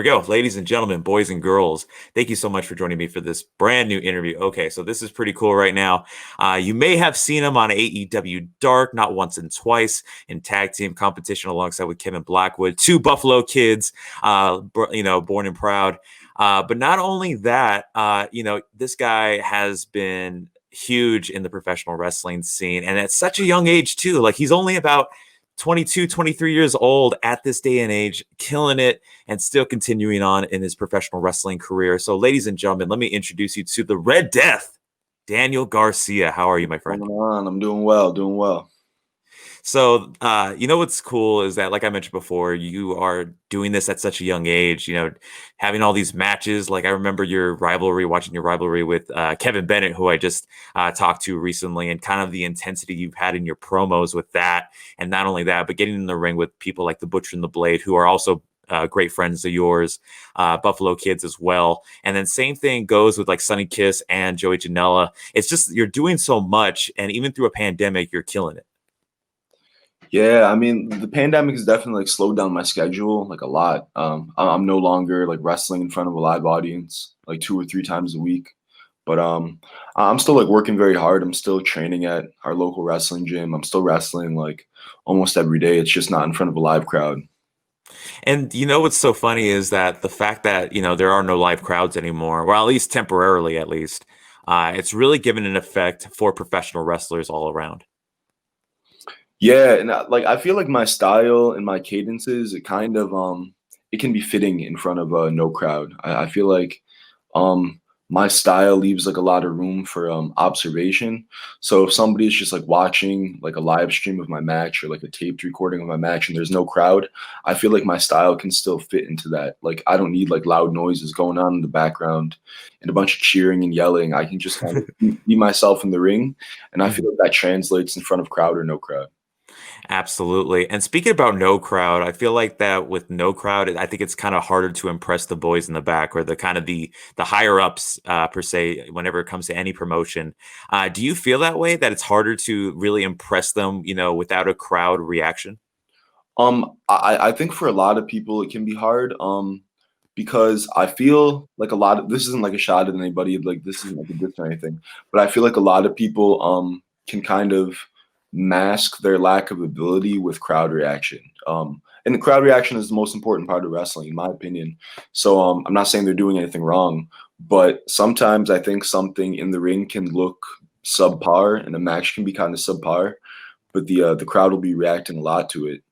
we go. Ladies and gentlemen, boys and girls, thank you so much for joining me for this brand new interview. Okay, so this is pretty cool right now. You may have seen him on AEW Dark, not once and twice, in tag team competition alongside with Kevin Blackwood, two Buffalo kids, born and proud. But not only that, this guy has been huge in the professional wrestling scene, and at such a young age too. Like he's only about 22, 23 years old at this day and age, killing it and still continuing on in his professional wrestling career. So, ladies and gentlemen, let me introduce you to the Red Death, Daniel Garcia. How are you, my friend? What's going on? I'm doing well, doing well. So, what's cool is that, like I mentioned before, you are doing this at such a young age, having all these matches. Like, I remember watching your rivalry with Kevin Bennett, who I just talked to recently, and kind of the intensity you've had in your promos with that. And not only that, but getting in the ring with people like the Butcher and the Blade, who are also great friends of yours, Buffalo kids as well. And then same thing goes with like Sonny Kiss and Joey Janela. It's just, you're doing so much. And even through a pandemic, you're killing it. Yeah, I mean, the pandemic has definitely like slowed down my schedule like a lot. I'm no longer like wrestling in front of a live audience like 2 or 3 times a week, but I'm still like working very hard. I'm still training at our local wrestling gym. I'm still wrestling like almost every day. It's just not in front of a live crowd. And what's so funny is that the fact that there are no live crowds anymore, well, at least temporarily, it's really given an effect for professional wrestlers all around. Yeah, and like I feel like my style and my cadences, it can be fitting in front of no crowd. I feel like um my style leaves like a lot of room for observation. So if somebody's just like watching like a live stream of my match or like a taped recording of my match and there's no crowd, I feel like my style can still fit into that. Like I don't need like loud noises going on in the background and a bunch of cheering and yelling. I can just kind of be myself in the ring, and I feel like that translates in front of crowd or no crowd. Absolutely. And speaking about no crowd, I feel like that with no crowd, I think it's kind of harder to impress the boys in the back or the kind of the higher ups per se, whenever it comes to any promotion. Do you feel that way, that it's harder to really impress them, without a crowd reaction? I think for a lot of people it can be hard. Because I feel like a lot of this isn't like a shot at anybody, like this isn't like a diss or anything, but I feel like a lot of people can kind of mask their lack of ability with crowd reaction. And the crowd reaction is the most important part of wrestling, in my opinion. So I'm not saying they're doing anything wrong, but sometimes I think something in the ring can look subpar and the match can be kind of subpar, but the crowd will be reacting a lot to it.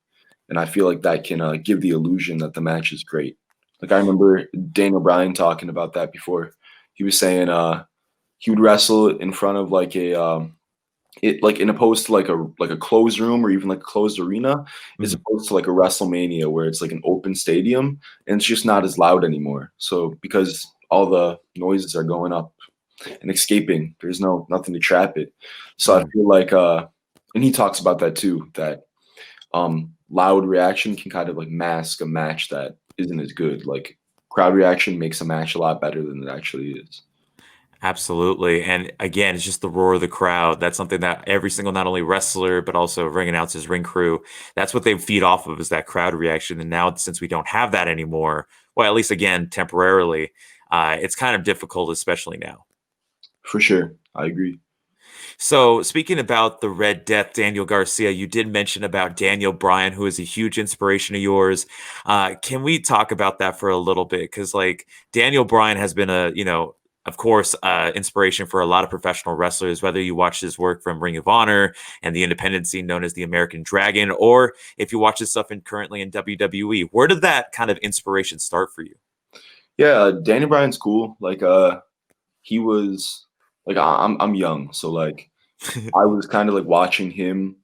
And I feel like that can give the illusion that the match is great. Like I remember Daniel Bryan talking about that before. He was saying he would wrestle in front of like in opposed to like a closed room or even like a closed arena, as Mhm. opposed to like a WrestleMania where it's like an open stadium and it's just not as loud anymore. So because all the noises are going up and escaping, there's nothing to trap it. So I Mhm. feel like and he talks about that too, that loud reaction can kind of like mask a match that isn't as good. Like crowd reaction makes a match a lot better than it actually is. Absolutely. And again, it's just the roar of the crowd. That's something that every single, not only wrestler, but also ring announcers, ring crew, that's what they feed off of, is that crowd reaction. And now, since we don't have that anymore, well, at least again, temporarily, it's kind of difficult, especially now. For sure. I agree. So, speaking about the Red Death, Daniel Garcia, you did mention about Daniel Bryan, who is a huge inspiration of yours. Can we talk about that for a little bit? Because, like, Daniel Bryan has been of course, inspiration for a lot of professional wrestlers, whether you watch his work from Ring of Honor and the independent scene known as the American Dragon, or if you watch his stuff currently in WWE. Where did that kind of inspiration start for you? Yeah, Daniel Bryan's cool. Like he was like I'm young, so like I was kind of like watching him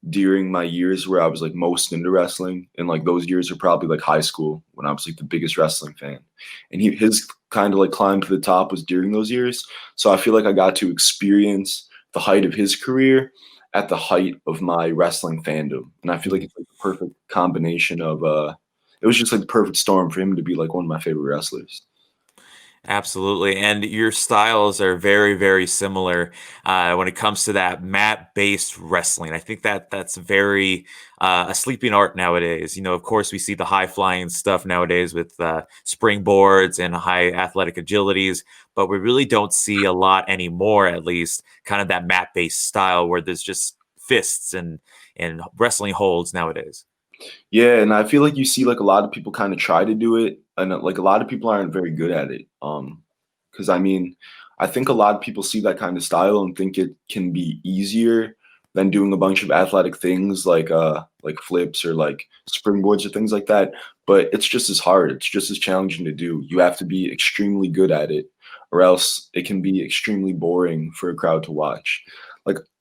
during my years where I was like most into wrestling, and like those years are probably like high school when I was like the biggest wrestling fan. And his kind of like climb to the top was during those years. So I feel like I got to experience the height of his career at the height of my wrestling fandom. And I feel like it's like the perfect combination of it was just like the perfect storm for him to be like one of my favorite wrestlers. Absolutely. And your styles are very, very similar when it comes to that mat-based wrestling. I think that that's very a sleeping art nowadays. Of course, we see the high-flying stuff nowadays with springboards and high athletic agilities, but we really don't see a lot anymore, at least, kind of that mat-based style where there's just fists and wrestling holds nowadays. Yeah, and I feel like you see like a lot of people kind of try to do it, and like a lot of people aren't very good at it. Because I mean, I think a lot of people see that kind of style and think it can be easier than doing a bunch of athletic things like flips or like springboards or things like that. But it's just as hard. It's just as challenging to do. You have to be extremely good at it, or else it can be extremely boring for a crowd to watch.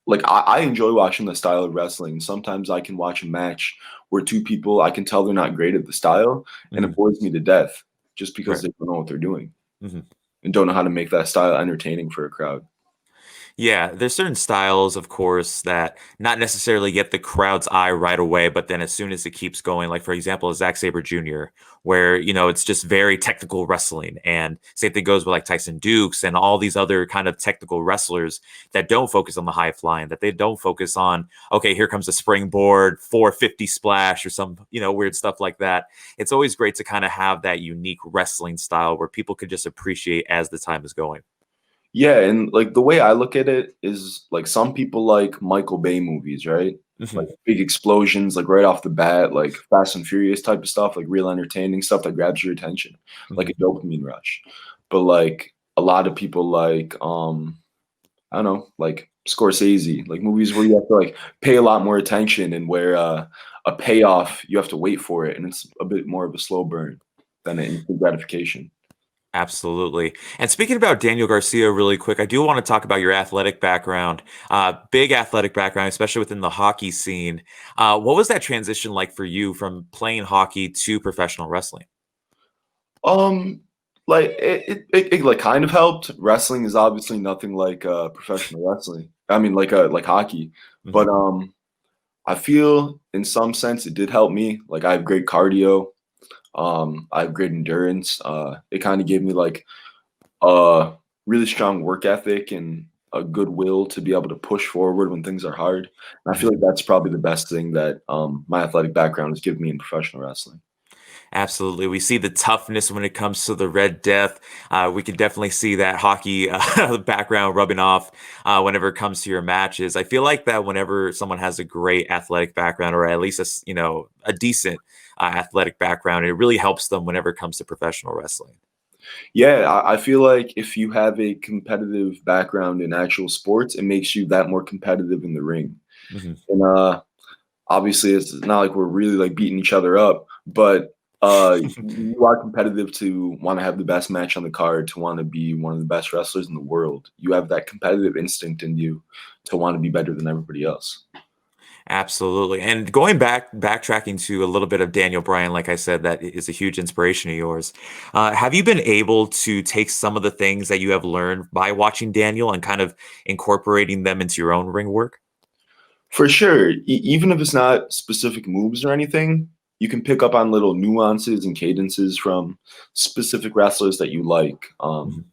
Like I enjoy watching the style of wrestling. Sometimes I can watch a match where two people I can tell they're not great at the style, and Mhm. it bores me to death just because Right. they don't know what they're doing Mhm. and don't know how to make that style entertaining for a crowd. Yeah, there's certain styles, of course, that not necessarily get the crowd's eye right away, but then as soon as it keeps going, like for example, Zack Sabre Jr., where it's just very technical wrestling, and same thing goes with like Tyson Dukes and all these other kind of technical wrestlers that don't focus on the high flying, that they don't focus on, okay, here comes a springboard, 450 splash, or some weird stuff like that. It's always great to kind of have that unique wrestling style where people could just appreciate as the time is going. Yeah, and like the way I look at it is like some people like Michael Bay movies, right? Like Mhm. big explosions, like right off the bat, like Fast and Furious type of stuff, like real entertaining stuff that grabs your attention, like Mhm. a dopamine rush. But like a lot of people like I don't know, like Scorsese, like movies where you have to like pay a lot more attention and where a payoff you have to wait for it and it's a bit more of a slow burn than an instant gratification. Absolutely. And speaking about Daniel Garcia, really quick, I do want to talk about your athletic background, big athletic background, especially within the hockey scene. What was that transition like for you from playing hockey to professional wrestling? Um, like it like kind of helped. Wrestling is obviously nothing like professional wrestling. I mean, like hockey, Hmm. but I feel in some sense it did help me. Like I have great cardio. I have great endurance. It kind of gave me like a really strong work ethic and a good will to be able to push forward when things are hard. And I Hmm. feel like that's probably the best thing that my athletic background has given me in professional wrestling. Absolutely. We see the toughness when it comes to the Red Death. We can definitely see that hockey background rubbing off whenever it comes to your matches. I feel like that whenever someone has a great athletic background, or at least a decent athletic background, it really helps them whenever it comes to professional wrestling. Yeah, I feel like if you have a competitive background in actual sports, it makes you that more competitive in the ring. Mhm. And obviously, it's not like we're really like beating each other up, but you are competitive to want to have the best match on the card, to want to be one of the best wrestlers in the world. You have that competitive instinct in you to want to be better than everybody else. Absolutely. And going backtracking to a little bit of Daniel Bryan, like I said, that is a huge inspiration of yours. Have you been able to take some of the things that you have learned by watching Daniel and kind of incorporating them into your own ring work? For sure, even if it's not specific moves or anything, you can pick up on little nuances and cadences from specific wrestlers that you like. Mhm.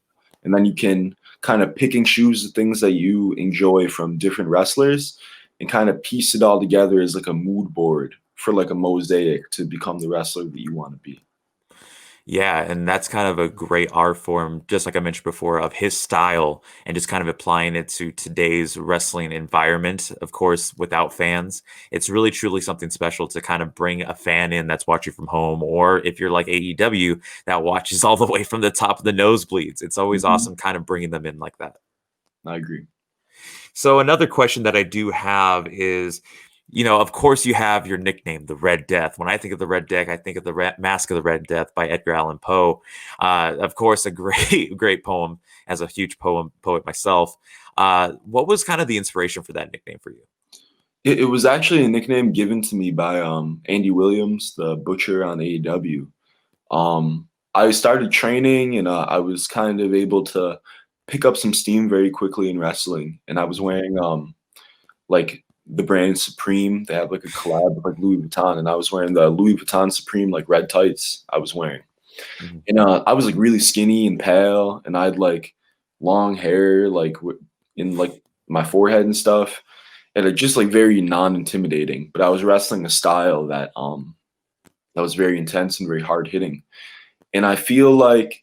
And then you can kind of pick and choose the things that you enjoy from different wrestlers and kind of piece it all together as like a mood board for like a mosaic to become the wrestler that you want to be. Yeah, and that's kind of a great art form, just like I mentioned before, of his style and just kind of applying it to today's wrestling environment. Of course, without fans, it's really truly something special to kind of bring a fan in that's watching from home, or if you're like AEW that watches all the way from the top of the nosebleeds. It's always Mhm. awesome kind of bringing them in like that. I agree. So another question that I do have is, of course you have your nickname, the Red Death. When I think of the Red Death, I think of the Mask of the Red Death by Edgar Allan Poe. Of course, a great, great poem. As a huge poet myself, what was kind of the inspiration for that nickname for you? It was actually a nickname given to me by Andy Williams, the butcher on AEW. I started training and I was kind of able to pick up some steam very quickly in wrestling. And I was Mhm. wearing like the brand Supreme. They have like a collab with like Louis Vuitton, and I was wearing the Louis Vuitton Supreme like red tights. I was wearing. Mhm. And I was like really skinny and pale, and I had like long hair, like in like my forehead and stuff, and it just like very non-intimidating. But I was wrestling a style that was very intense and very hard hitting. And I feel like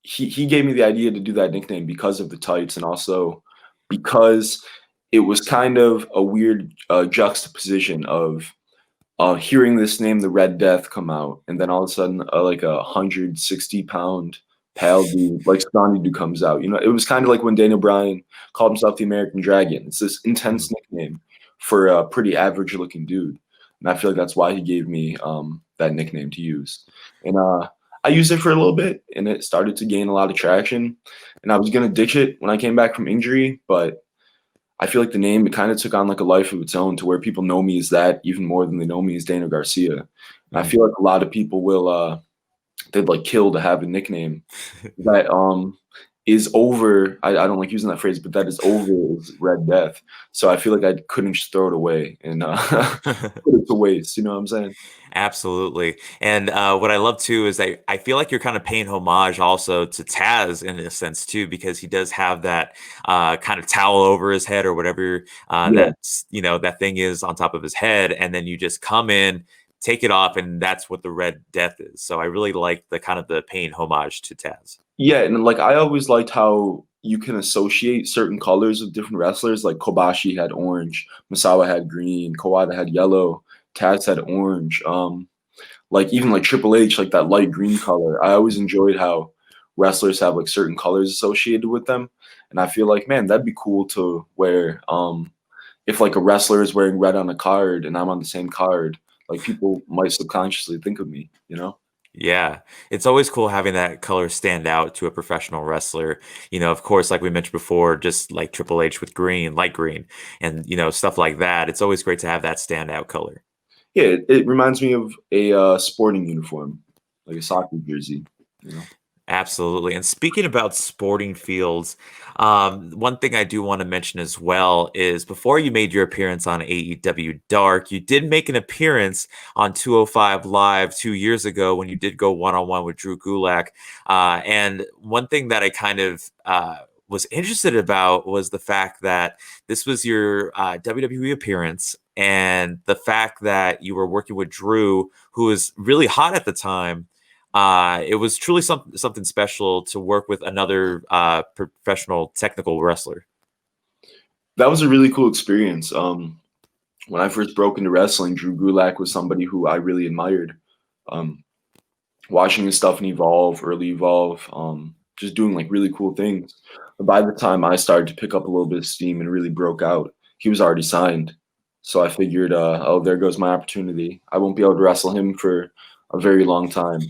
he gave me the idea to do that nickname because of the tights, and also because it was kind of a weird juxtaposition of hearing this name, the Red Death, come out, and then all of a sudden, like 160-pound pale dude, like Scrawny dude, comes out. You know, it was kind of like when Daniel Bryan called himself the American Dragon. It's this intense Mhm. nickname for a pretty average-looking dude, and I feel like that's why he gave me that nickname to use. And I used it for a little bit, and it started to gain a lot of traction. And I was gonna ditch it when I came back from injury, but I feel like the name, it kind of took on like a life of its own to where people know me as that even more than they know me as Daniel Garcia. And I Mhm. feel like a lot of people will they'd like kill to have a nickname that is over. I don't like using that phrase, but that is over is Red Death. So I feel like I couldn't just throw it away and put it to waste. You know what I'm saying? Absolutely. And what I love too is that I feel like you're kind of paying homage also to Taz in a sense too, because he does have that kind of towel over his head or whatever Yeah. that's, that thing is on top of his head. And then you just come in, take it off, and that's what the Red Death is. So I really like the kind of the paying homage to Taz. Yeah, and like I always liked how you can associate certain colors of different wrestlers. Like Kobashi had orange, Misawa had green, Kawada had yellow, Taz had orange. Like even like Triple H, like that light green color. I always enjoyed how wrestlers have like certain colors associated with them. And I feel like, man, that'd be cool to wear. If like a wrestler is wearing red on a card and I'm on the same card, like people might subconsciously think of me, you know? Yeah, it's always cool having that color stand out to a professional wrestler. Of course, like we mentioned before, just like Triple H with green, light green, and stuff like that. It's always great to have that standout color. Yeah, it reminds me of a sporting uniform, like a soccer jersey, you know? Absolutely. And speaking about sporting fields, one thing I do want to mention as well is before you made your appearance on AEW Dark, you did make an appearance on 205 Live 2 years ago when you did go one on one with Drew Gulak. And one thing that I kind of was interested about was the fact that this was your WWE appearance and the fact that you were working with Drew, who was really hot at the time. It was truly something special to work with another professional technical wrestler. That was a really cool experience. When I first broke into wrestling, Drew Gulak was somebody who I really admired. Um, Watching his stuff in Evolve, early Evolve, just doing like really cool things. But by the time I started to pick up a little bit of steam and really broke out, he was already signed. So I figured, oh, there goes my opportunity. I won't be able to wrestle him for a very long time.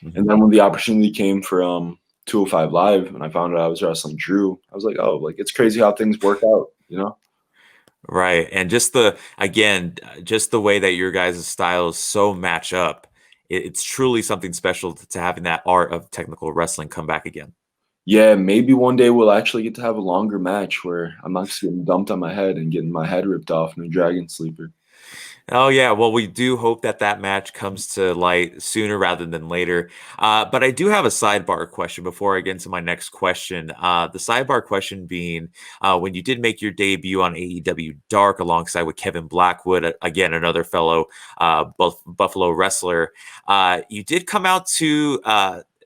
And Mhm. then when the opportunity came for 205 Live, and I found out I was wrestling Drew, I was like, oh, like it's crazy how things work out, you know? Right. And just just the way that your guys' styles so match up, it's truly something special to having that art of technical wrestling come back again. Yeah, maybe one day we'll actually get to have a longer match where I'm not just getting dumped on my head and getting my head ripped off in a dragon sleeper. Oh yeah, well we do hope that that match comes to light sooner rather than later. But I do have a sidebar question before I get into my next question. The sidebar question being, when you did make your debut on AEW Dark alongside with Kevin Blackwood, again another fellow Buffalo wrestler, you did come out to.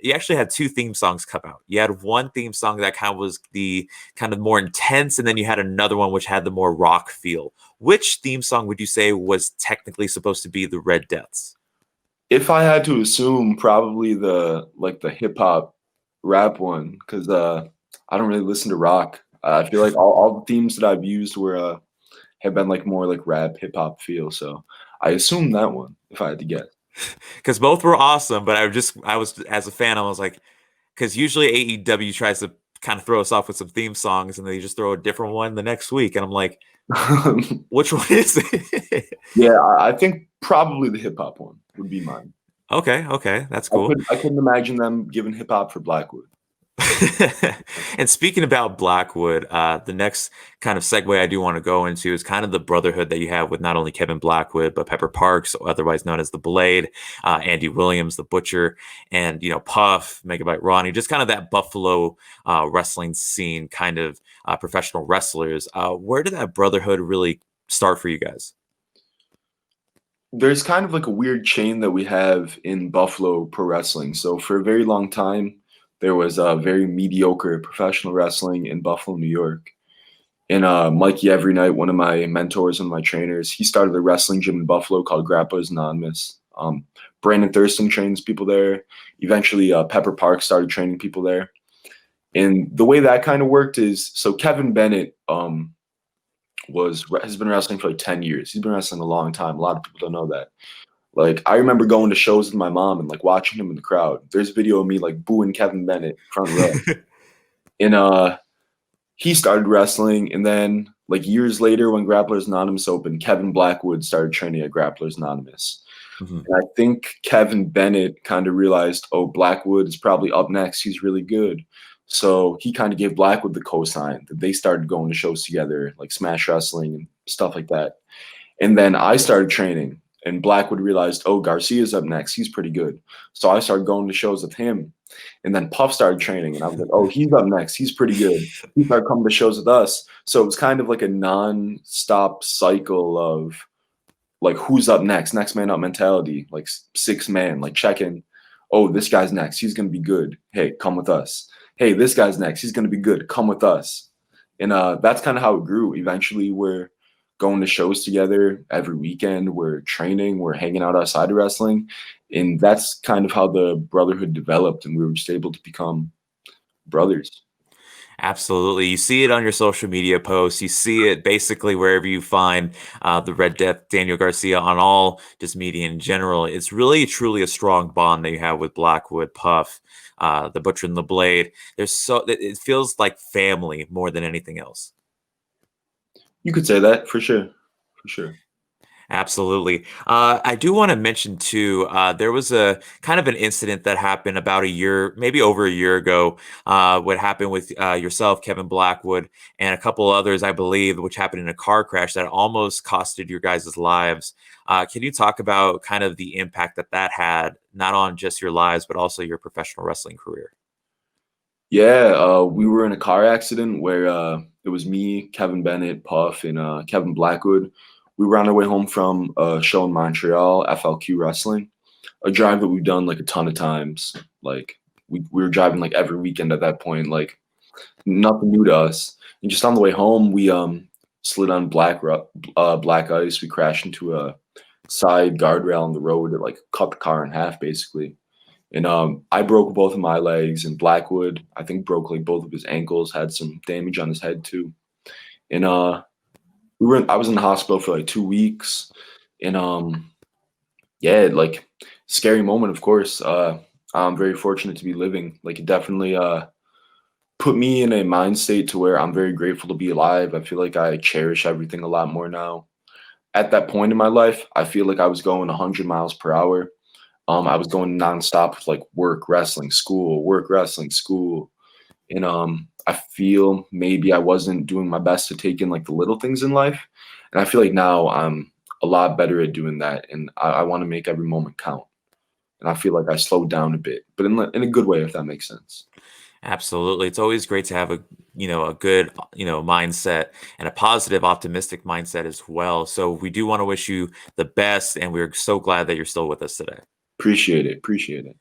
You actually had two theme songs come out. You had one theme song that kind of was the kind of more intense, and then you had another one which had the more rock feel. Which theme song would you say was technically supposed to be the Red Deaths? If I had to assume, probably the hip hop rap one, because I don't really listen to rock. I feel like all the themes that I've used were have been like more like rap hip hop feel. So I assume that one, if I had to guess. Because both were awesome, but I was as a fan, I was like, because usually AEW tries to kind of throw us off with some theme songs, and they just throw a different one the next week, and I'm like, which one is it? Yeah, I think probably the hip hop one would be mine. Okay, okay, that's cool. I couldn't imagine them giving hip hop for Blackwood. And speaking about Blackwood, the next kind of segue I do want to go into is kind of the brotherhood that you have with not only Kevin Blackwood, but Pepper Parks, otherwise known as the Blade, Andy Williams, the Butcher, and Puff, Megabyte Ronnie, just kind of that Buffalo wrestling scene, kind of professional wrestlers. Where did that brotherhood really start for you guys? There's kind of like a weird chain that we have in Buffalo pro wrestling. So for a very long time, there was a very mediocre professional wrestling in Buffalo, New York. And Mikey Every Night, one of my mentors and my trainers, he started a wrestling gym in Buffalo called Grapplers Anonymous. Brandon Thurston trains people there. Eventually, Pepper Park started training people there. And the way that kind of worked is, so Kevin Bennett has been wrestling for like 10 years. He's been wrestling a long time. A lot of people don't know that. Like, I remember going to shows with my mom and like watching him in the crowd. There's video of me like booing Kevin Bennett front row. And he started wrestling, and then like years later when Grapplers Anonymous opened, Kevin Blackwood started training at Grapplers Anonymous. Mhm. And I think Kevin Bennett kind of realized, oh, Blackwood is probably up next. He's really good. So he kind of gave Blackwood the cosign that they started going to shows together, like Smash Wrestling and stuff like that. And then I started training, and Blackwood realized, oh, Garcia's up next. He's pretty good. So I started going to shows with him. And then Puff started training, and I was like, oh, he's up next. He's pretty good. He started coming to shows with us. So it was kind of like a non-stop cycle of like who's up next man up mentality, like 6 man, like check in. Oh, this guy's next. He's gonna be good. Hey, come with us. Hey, this guy's next. He's gonna be good. Come with us. And that's kind of how it grew. Eventually, we're going to shows together every weekend. We're training. We're hanging out outside of wrestling, and that's kind of how the brotherhood developed. And we were just able to become brothers. Absolutely. You see it on your social media posts. You see it basically wherever you find the Red Death, Daniel Garcia, on all just media in general. It's really, truly a strong bond that you have with Blackwood, Puff, the Butcher, and the Blade. It feels like family more than anything else. You could say that for sure. For sure. Absolutely. I do want to mention too, there was a kind of an incident that happened about a year, maybe over a year ago. What happened with yourself, Kevin Blackwood, and a couple others, I believe, which happened in a car crash that almost costed your guys' lives. Can you talk about kind of the impact that that had, not on just your lives, but also your professional wrestling career? Yeah, we were in a car accident where it was me, Kevin Bennett, Puff, and Kevin Blackwood. We were on our way home from a show in Montreal, FLQ Wrestling, a drive that we've done like a ton of times. Like we were driving like every weekend at that point, like nothing new to us. And just on the way home, we slid on black ice. We crashed into a side guardrail on the road that like cut the car in half, basically. And I broke both of my legs, and Blackwood, I think, broke like both of his ankles, had some damage on his head too. And I was in the hospital for like 2 weeks. And yeah, like scary moment, of course. I'm very fortunate to be living. Like it definitely put me in a mind state to where I'm very grateful to be alive. I feel like I cherish everything a lot more now. At that point in my life, I feel like I was going 100 miles per hour. I was going nonstop with like work, wrestling, school. And I feel maybe I wasn't doing my best to take in like the little things in life. And I feel like now I'm a lot better at doing that. And I want to make every moment count. And I feel like I slowed down a bit, but in a good way, if that makes sense. Absolutely. It's always great to have a good, mindset and a positive, optimistic mindset as well. So we do want to wish you the best, and we're so glad that you're still with us today. Appreciate it. Appreciate it.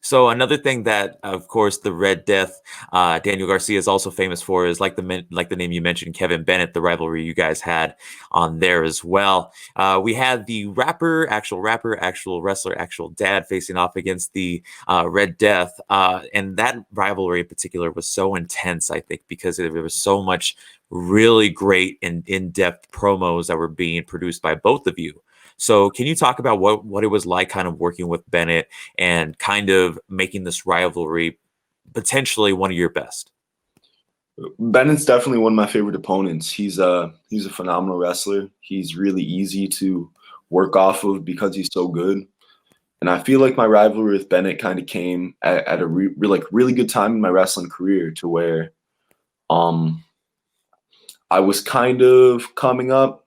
So another thing that, of course, the Red Death, Daniel Garcia is also famous for is like the name you mentioned, Kevin Bennett, the rivalry you guys had on there as well. We had the rapper, actual wrestler, actual dad facing off against the Red Death, and that rivalry in particular was so intense. I think because there was so much really great and in-depth promos that were being produced by both of you. So, can you talk about what it was like, kind of working with Bennett and kind of making this rivalry potentially one of your best? Bennett's definitely one of my favorite opponents. He's a phenomenal wrestler. He's really easy to work off of because he's so good. And I feel like my rivalry with Bennett kind of came at a like really good time in my wrestling career to where um I was kind of coming up,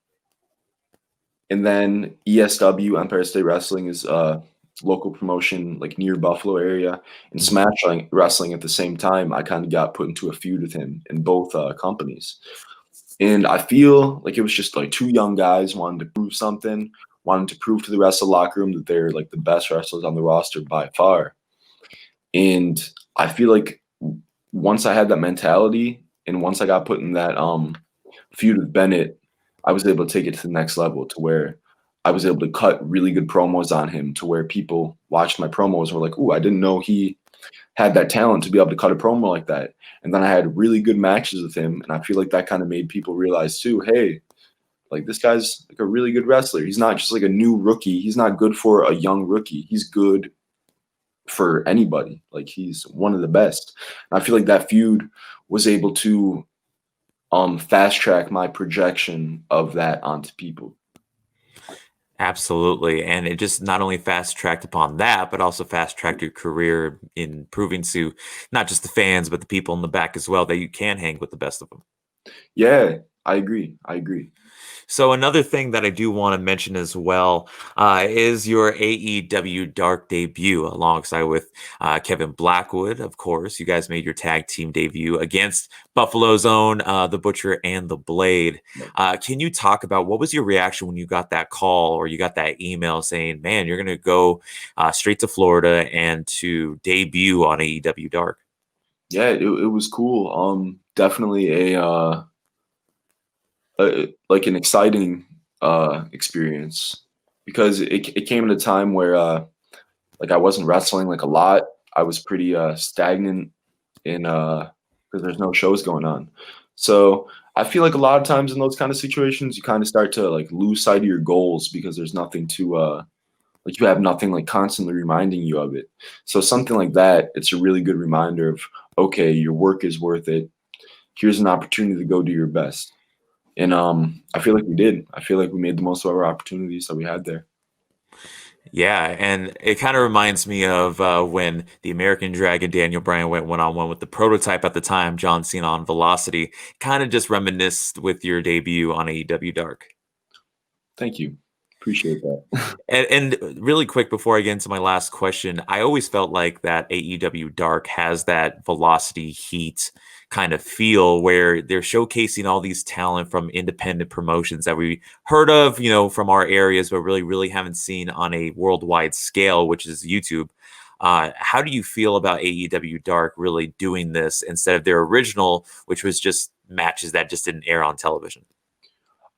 and then ESW, Empire State Wrestling, is a local promotion like near Buffalo area, and Mhm. Smash Wrestling at the same time. I kind of got put into a feud with him in both companies, and I feel like it was just like two young guys wanting to prove something, wanting to prove to the rest of the locker room that they're like the best wrestlers on the roster by far. And I feel like once I had that mentality, and once I got put in that feud with Bennett, I was able to take it to the next level to where I was able to cut really good promos on him to where people watched my promos and were like, "Ooh, I didn't know he had that talent to be able to cut a promo like that." And then I had really good matches with him, and I feel like that kind of made people realize too, hey, like this guy's like a really good wrestler. He's not just like a new rookie. He's not good for a young rookie. He's good for anybody. Like he's one of the best. And I feel like that feud was able to fast track my projection of that onto people. Absolutely. And it just not only fast tracked upon that, but also fast tracked your career in proving to not just the fans, but the people in the back as well that you can hang with the best of them. Yeah, I agree. I agree. So another thing that I do want to mention as well is your AEW Dark debut alongside with Kevin Blackwood. Of course, you guys made your tag team debut against Buffalo's own The Butcher and the Blade. Can you talk about what was your reaction when you got that call or you got that email saying, "Man, you're going to go straight to Florida and to debut on AEW Dark"? Yeah, it was cool. Definitely like an exciting experience because it came at a time where like I wasn't wrestling like a lot. I was pretty stagnant in because there's no shows going on. So I feel like a lot of times in those kind of situations, you kind of start to like lose sight of your goals because there's nothing to like you have nothing like constantly reminding you of it. So something like that, it's a really good reminder of okay, your work is worth it. Here's an opportunity to go do your best. And I feel like we did. I feel like we made the most of our opportunities that we had there. Yeah, and it kind of reminds me of when the American Dragon Daniel Bryan went one on one with the prototype at the time, John Cena on Velocity. Kind of just reminisced with your debut on AEW Dark. Thank you. Appreciate that. And really quick before I get into my last question, I always felt like that AEW Dark has that Velocity Heat kind of feel where they're showcasing all these talent from independent promotions that we heard of, from our areas, but really haven't seen on a worldwide scale, which is YouTube. How do you feel about AEW Dark really doing this instead of their original, which was just matches that just didn't air on television?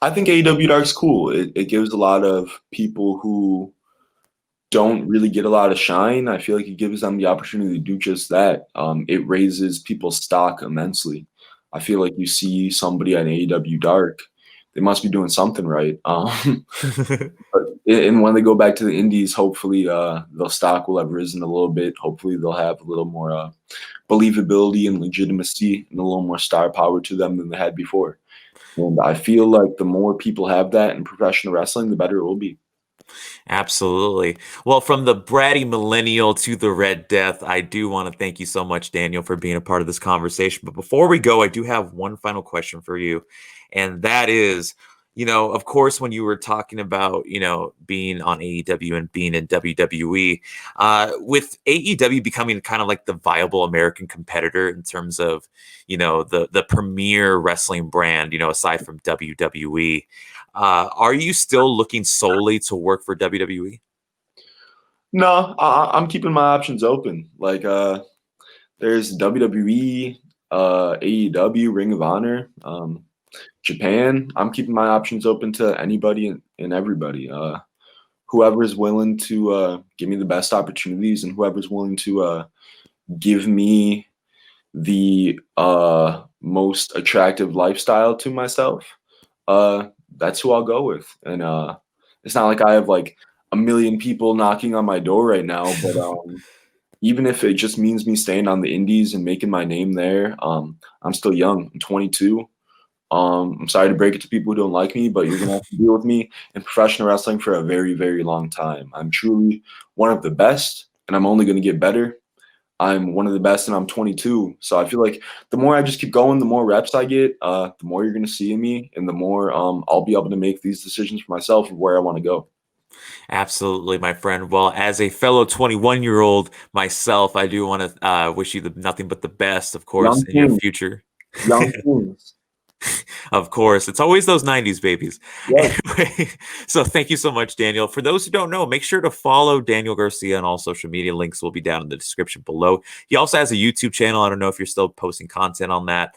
I think AEW Dark's cool. It gives a lot of people who don't really get a lot of shine. I feel like it gives them the opportunity to do just that. It raises people's stock immensely. I feel like you see somebody on AEW Dark, they must be doing something right. And when they go back to the indies, hopefully their stock will have risen a little bit. Hopefully they'll have a little more believability and legitimacy and a little more star power to them than they had before. And I feel like the more people have that in professional wrestling, the better it will be. Absolutely. Well, from the bratty millennial to the Red Death, I do want to thank you so much, Daniel, for being a part of this conversation. But before we go, I do have one final question for you. And that is, of course, when you were talking about, being on AEW and being in WWE, with AEW becoming kind of like the viable American competitor in terms of, the premier wrestling brand, aside from WWE. Are you still looking solely to work for WWE? No, I'm keeping my options open. Like there's WWE, AEW, Ring of Honor, Japan. I'm keeping my options open to anybody and everybody. Whoever is willing to give me the best opportunities and whoever's willing to give me the most attractive lifestyle to myself, that's who I'll go with. And it's not like I have like a million people knocking on my door right now, but even if it just means me staying on the indies and making my name there, I'm still young. I'm 22. I'm sorry to break it to people who don't like me, but you're gonna have to deal with me in professional wrestling for a very, very long time. I'm truly one of the best, and I'm only gonna get better. I'm one of the best, and I'm 22. So I feel like the more I just keep going, the more reps I get, the more you're gonna see in me, and the more I'll be able to make these decisions for myself of where I want to go. Absolutely, my friend. Well, as a fellow 21-year-old myself, I do want to wish you nothing but the best, of course, Young in your Kings, future. young Kings. Of course, it's always those 90s babies. Yes, Anyway, so thank you so much, Daniel. For those who don't know, make sure to follow Daniel Garcia on all social media. Links will be down in the description below. He also has a YouTube channel. I don't know if you're still posting content on that.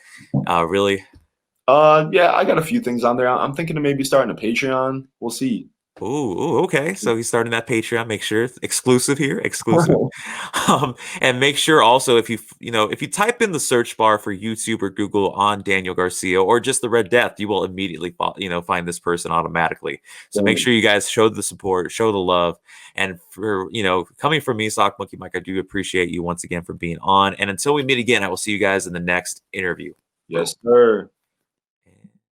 Really? yeah, I got a few things on there. I'm thinking of maybe starting a Patreon. We'll see. Ooh, okay. So he's starting that Patreon. Make sure it's exclusive here, exclusive. And make sure also if if you type in the search bar for YouTube or Google on Daniel Garcia or just the Red Death, you will immediately find this person automatically. So make sure you guys show the support, show the love, and for coming from me, Sock Monkey Mike, I do appreciate you once again for being on. And until we meet again, I will see you guys in the next interview. Boom. Yes, sir.